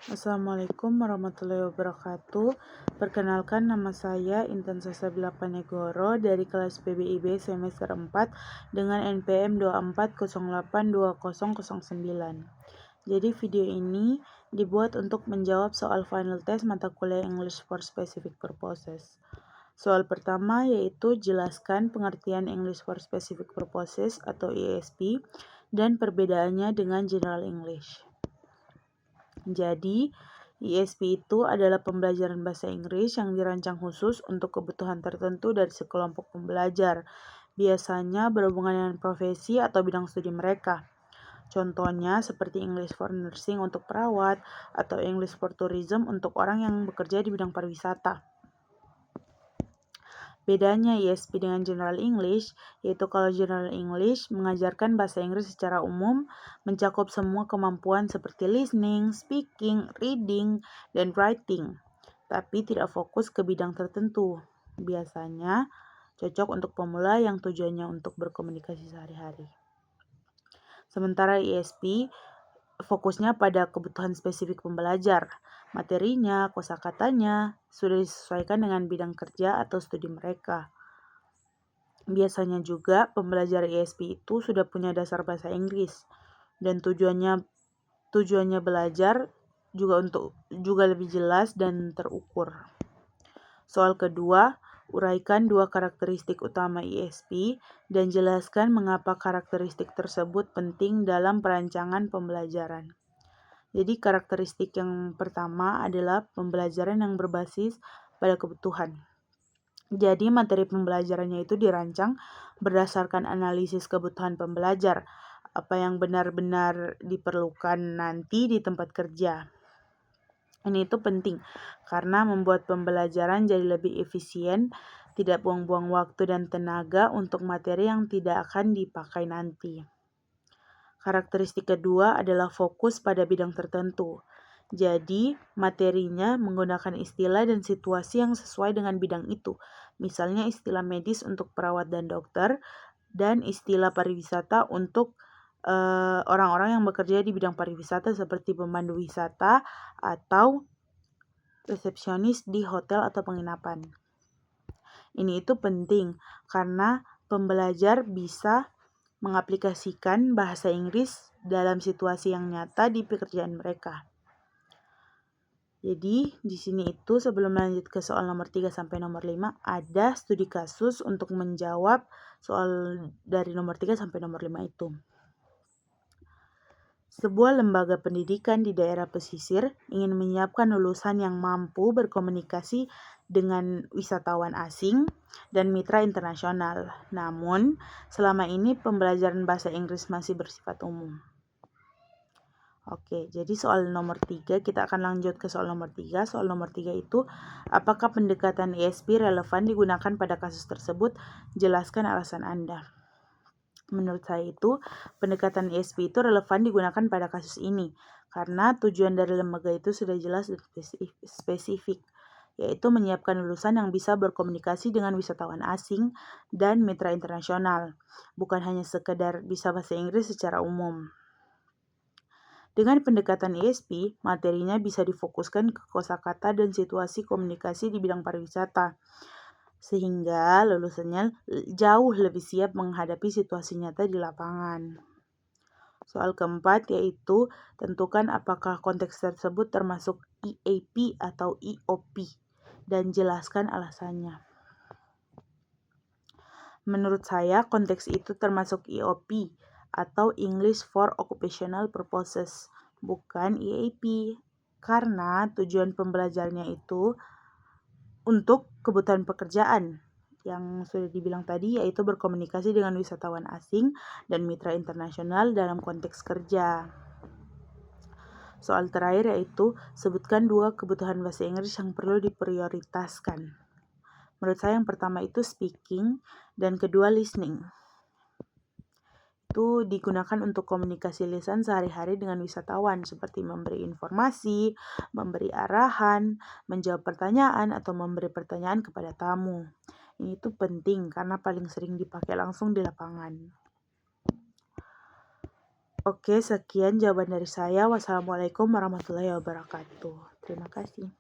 Assalamualaikum warahmatullahi wabarakatuh. Perkenalkan, nama saya Intan Sasabila Panegoro dari kelas PBIB semester 4 dengan NPM 24082009. Jadi video ini dibuat untuk menjawab soal final test mata kuliah English for Specific Purposes. Soal pertama yaitu jelaskan pengertian English for Specific Purposes atau ESP dan perbedaannya dengan General English. Jadi, ESP itu adalah pembelajaran bahasa Inggris yang dirancang khusus untuk kebutuhan tertentu dari sekelompok pembelajar, biasanya berhubungan dengan profesi atau bidang studi mereka. Contohnya seperti English for Nursing untuk perawat atau English for Tourism untuk orang yang bekerja di bidang pariwisata. Bedanya ESP dengan General English, yaitu kalau General English mengajarkan bahasa Inggris secara umum, mencakup semua kemampuan seperti listening, speaking, reading, dan writing, tapi tidak fokus ke bidang tertentu. Biasanya cocok untuk pemula yang tujuannya untuk berkomunikasi sehari-hari. Sementara ESP fokusnya pada kebutuhan spesifik pembelajar. Materinya, kosakatanya sudah disesuaikan dengan bidang kerja atau studi mereka. Biasanya juga pembelajar ESP itu sudah punya dasar bahasa Inggris dan tujuannya belajar juga lebih jelas dan terukur. Soal kedua, uraikan dua karakteristik utama ESP dan jelaskan mengapa karakteristik tersebut penting dalam perancangan pembelajaran. Jadi karakteristik yang pertama adalah pembelajaran yang berbasis pada kebutuhan. Jadi materi pembelajarannya itu dirancang berdasarkan analisis kebutuhan pembelajar, apa yang benar-benar diperlukan nanti di tempat kerja. Ini itu penting karena membuat pembelajaran jadi lebih efisien, tidak buang-buang waktu dan tenaga untuk materi yang tidak akan dipakai nanti. Karakteristik kedua adalah fokus pada bidang tertentu. Jadi, materinya menggunakan istilah dan situasi yang sesuai dengan bidang itu. Misalnya istilah medis untuk perawat dan dokter, dan istilah pariwisata untuk orang-orang yang bekerja di bidang pariwisata seperti pemandu wisata atau resepsionis di hotel atau penginapan. Ini itu penting karena pembelajar bisa mengaplikasikan bahasa Inggris dalam situasi yang nyata di pekerjaan mereka. Jadi, di sini itu sebelum lanjut ke soal nomor 3 sampai nomor 5, ada studi kasus untuk menjawab soal dari nomor 3 sampai nomor 5 itu. Sebuah lembaga pendidikan di daerah pesisir ingin menyiapkan lulusan yang mampu berkomunikasi dengan wisatawan asing dan mitra internasional. Namun, selama ini pembelajaran bahasa Inggris masih bersifat umum. Oke, jadi soal nomor 3, kita akan lanjut ke soal nomor 3. Soal nomor 3 itu, apakah pendekatan ESP relevan digunakan pada kasus tersebut? Jelaskan alasan Anda. Menurut saya itu, pendekatan ESP itu relevan digunakan pada kasus ini, karena tujuan dari lembaga itu sudah jelas dan spesifik, yaitu menyiapkan lulusan yang bisa berkomunikasi dengan wisatawan asing dan mitra internasional, bukan hanya sekedar bisa bahasa Inggris secara umum. Dengan pendekatan ESP, materinya bisa difokuskan ke kosakata dan situasi komunikasi di bidang pariwisata, sehingga lulusannya jauh lebih siap menghadapi situasi nyata di lapangan. Soal keempat yaitu tentukan apakah konteks tersebut termasuk EAP atau EOP dan jelaskan alasannya. Menurut saya konteks itu termasuk EOP atau English for Occupational Purposes, bukan EAP, karena tujuan pembelajarannya itu untuk kebutuhan pekerjaan yang sudah dibilang tadi, yaitu berkomunikasi dengan wisatawan asing dan mitra internasional dalam konteks kerja. Soal terakhir yaitu sebutkan dua kebutuhan bahasa Inggris yang perlu diprioritaskan. Menurut saya yang pertama itu speaking dan kedua listening. Itu digunakan untuk komunikasi lisan sehari-hari dengan wisatawan seperti memberi informasi, memberi arahan, menjawab pertanyaan, atau memberi pertanyaan kepada tamu. Ini tuh penting karena paling sering dipakai langsung di lapangan. Oke, sekian jawaban dari saya. Wassalamualaikum warahmatullahi wabarakatuh. Terima kasih.